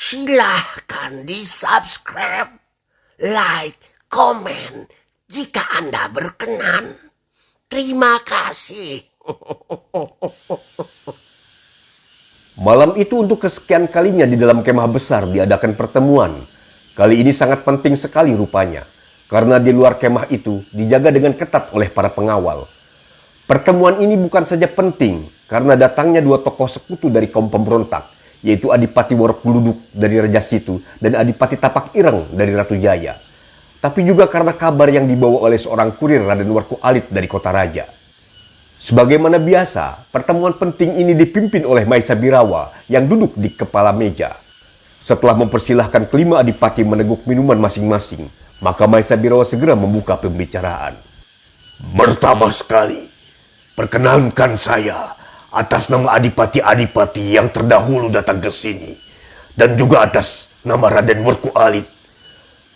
Silahkan di-subscribe, like, komen jika Anda berkenan. Terima kasih. Malam itu untuk kesekian kalinya di dalam kemah besar diadakan pertemuan. Kali ini sangat penting sekali rupanya, karena di luar kemah itu dijaga dengan ketat oleh para pengawal. Pertemuan ini bukan saja penting, karena datangnya dua tokoh sekutu dari kaum pemberontak, yaitu Adipati Worokguluduk dari Raja Situ dan Adipati Tapak Ireng dari Ratu Jaya. Tapi juga karena kabar yang dibawa oleh seorang kurir Raden Warku Alit dari kota raja. Sebagaimana biasa, pertemuan penting ini dipimpin oleh Maesa Birawa yang duduk di kepala meja. Setelah mempersilahkan kelima adipati meneguk minuman masing-masing, maka Maesa Birawa segera membuka pembicaraan. Pertama sekali, perkenankan saya atas nama adipati-adipati yang terdahulu datang ke sini, dan juga atas nama Raden Warku Alit,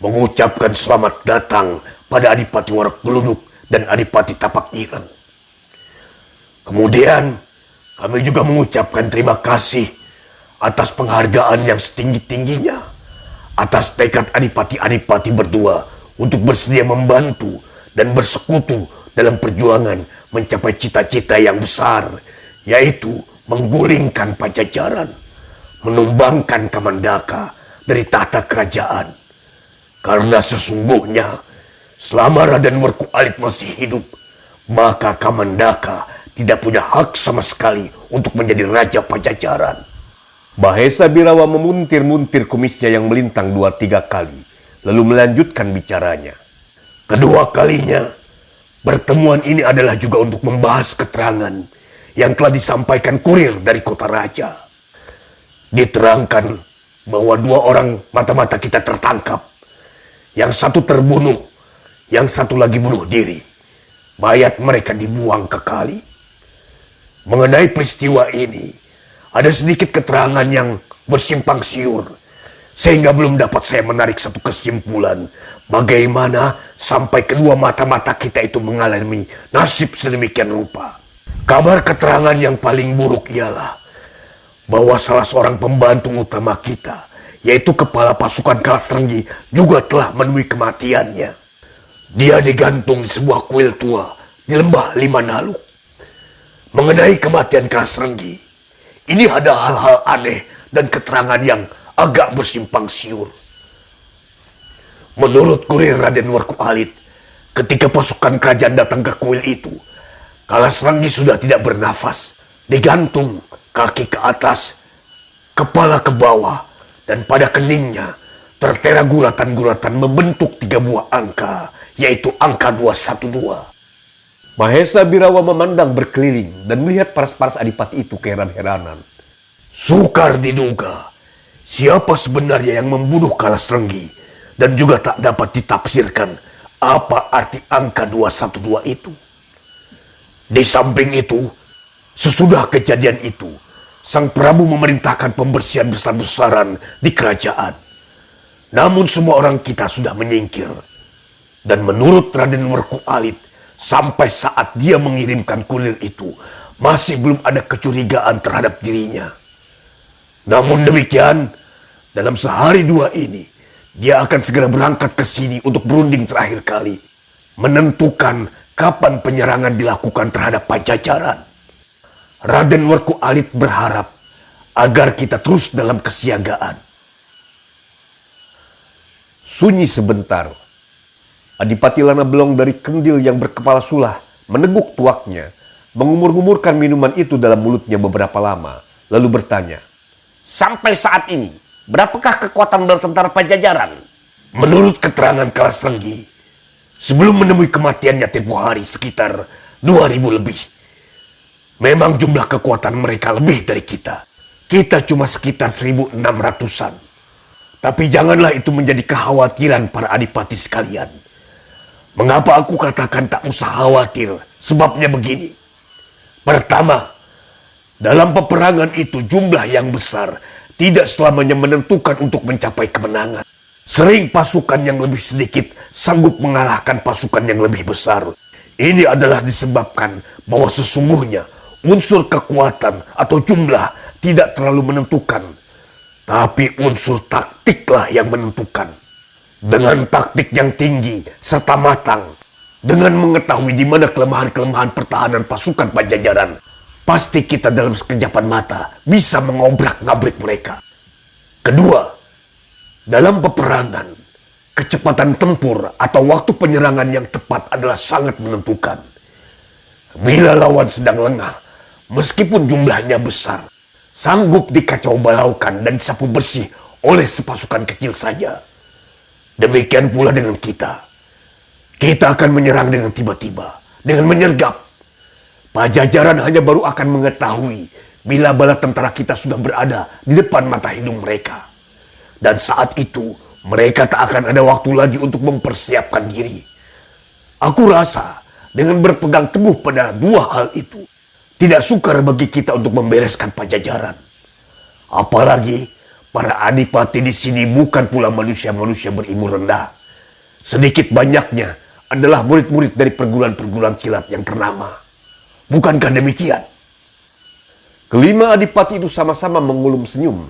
mengucapkan selamat datang pada Adipati Worokguluduk dan Adipati Tapak Ireng. Kemudian, kami juga mengucapkan terima kasih atas penghargaan yang setinggi-tingginya, atas tekad adipati-adipati berdua untuk bersedia membantu dan bersekutu dalam perjuangan mencapai cita-cita yang besar, yaitu menggulingkan Pajajaran, menumbangkan Kamandaka dari tahta kerajaan. Karena sesungguhnya, selama Raden Warku Alit masih hidup, maka Kamandaka tidak punya hak sama sekali untuk menjadi Raja Pajajaran. Maesa Birawa memuntir-muntir kumisnya yang melintang 2-3 kali, lalu melanjutkan bicaranya. Kedua kalinya, pertemuan ini adalah juga untuk membahas keterangan yang telah disampaikan kurir dari kota raja. Diterangkan bahwa 2 orang mata-mata kita tertangkap. Yang satu terbunuh, yang satu lagi bunuh diri. Mayat mereka dibuang ke kali. Mengenai peristiwa ini, ada sedikit keterangan yang bersimpang siur, sehingga belum dapat saya menarik satu kesimpulan bagaimana sampai kedua mata-mata kita itu mengalami nasib sedemikian rupa. Kabar keterangan yang paling buruk ialah bahwa salah seorang pembantu utama kita, yaitu kepala pasukan Kalasrenggi, juga telah menemui kematiannya. Dia digantung di sebuah kuil tua di lembah Limanaluk. Mengenai kematian Kalasrenggi, ini ada hal-hal aneh dan keterangan yang agak bersimpang siur. Menurut kurir Raden Warku Alit, ketika pasukan kerajaan datang ke kuil itu, Kalasrenggi sudah tidak bernafas, digantung kaki ke atas, kepala ke bawah, dan pada keningnya tertera guratan-guratan membentuk 3 buah angka, yaitu angka 212. Maesa Birawa memandang berkeliling dan melihat paras-paras adipati itu keheran-heranan. Sukar diduga siapa sebenarnya yang membunuh Kalasrenggi, dan juga tak dapat ditafsirkan apa arti angka 212 itu. Di samping itu, sesudah kejadian itu, Sang Prabu memerintahkan pembersihan besar-besaran di kerajaan. Namun semua orang kita sudah menyingkir. Dan menurut Raden Warku Alit, sampai saat dia mengirimkan kurir itu, masih belum ada kecurigaan terhadap dirinya. Namun demikian, dalam sehari 2 ini, dia akan segera berangkat ke sini untuk berunding terakhir kali, menentukan kapan penyerangan dilakukan terhadap Pajajaran. Raden Warku Alit berharap agar kita terus dalam kesiagaan. Sunyi sebentar. Adipati Lana Belong dari Kendil yang berkepala sulah meneguk tuaknya, mengumur-ngumurkan minuman itu dalam mulutnya beberapa lama, lalu bertanya, Sampai saat ini, berapakah kekuatan bertentara Pajajaran? Menurut keterangan Kalasrenggi, sebelum menemui kematiannya tempoh hari sekitar 2000 lebih. Memang jumlah kekuatan mereka lebih dari kita. Kita cuma sekitar 1600-an. Tapi janganlah itu menjadi kekhawatiran para adipati sekalian. Mengapa aku katakan tak usah khawatir? Sebabnya begini. Pertama, dalam peperangan itu jumlah yang besar tidak selamanya menentukan untuk mencapai kemenangan. Sering pasukan yang lebih sedikit sanggup mengalahkan pasukan yang lebih besar. Ini adalah disebabkan bahwa sesungguhnya unsur kekuatan atau jumlah tidak terlalu menentukan. Tapi unsur taktiklah yang menentukan. Dengan taktik yang tinggi serta matang, dengan mengetahui di mana kelemahan-kelemahan pertahanan pasukan Pajajaran, pasti kita dalam sekejapan mata bisa mengobrak-ngabrik mereka. Kedua, dalam peperangan, kecepatan tempur atau waktu penyerangan yang tepat adalah sangat menentukan. Bila lawan sedang lengah, meskipun jumlahnya besar, sanggup dikacau balaukan dan disapu bersih oleh sepasukan kecil saja. Demikian pula dengan kita. Kita akan menyerang dengan tiba-tiba, dengan menyergap. Pajajaran hanya baru akan mengetahui bila bala tentara kita sudah berada di depan mata hidung mereka. Dan saat itu, mereka tak akan ada waktu lagi untuk mempersiapkan diri. Aku rasa dengan berpegang teguh pada dua hal itu, tidak sukar bagi kita untuk membereskan Pajajaran. Apalagi para adipati di sini bukan pula manusia-manusia berilmu rendah. Sedikit banyaknya adalah murid-murid dari perguruan-perguruan silat yang ternama. Bukankah demikian? Kelima adipati itu sama-sama mengulum senyum.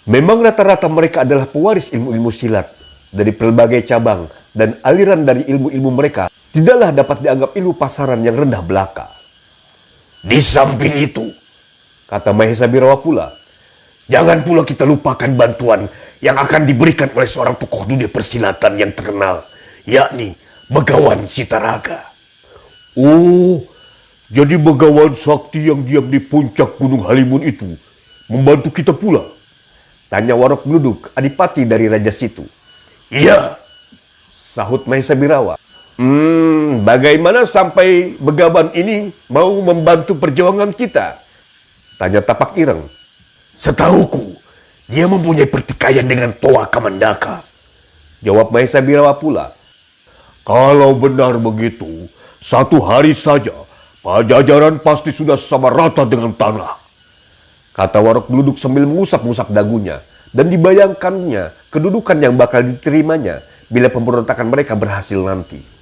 Memang rata-rata mereka adalah pewaris ilmu-ilmu silat dari berbagai cabang, dan aliran dari ilmu-ilmu mereka tidaklah dapat dianggap ilmu pasaran yang rendah belaka. Di samping itu, Kata Mahesa Birawa pula, jangan pula kita lupakan bantuan yang akan diberikan oleh seorang tokoh dunia persilatan yang terkenal, yakni Begawan Sitaraga. oh, jadi Begawan Sakti yang diam di puncak Gunung Halimun itu membantu kita pula? Tanya Warok Gluduk, adipati dari Raja Situ. Iya, Sahut Mahesa Birawa. Bagaimana sampai Begawan ini mau membantu perjuangan kita? Tanya Tapak Ireng. setahuku dia mempunyai pertikaian dengan Toa Kamandaka. Jawab Mahesa Birawa pula. Kalau benar begitu, satu hari saja Pajajaran pasti sudah sama rata dengan tanah. Kata Warok Gluduk sambil mengusap-ngusap dagunya, dan dibayangkannya kedudukan yang bakal diterimanya bila pemberontakan mereka berhasil nanti.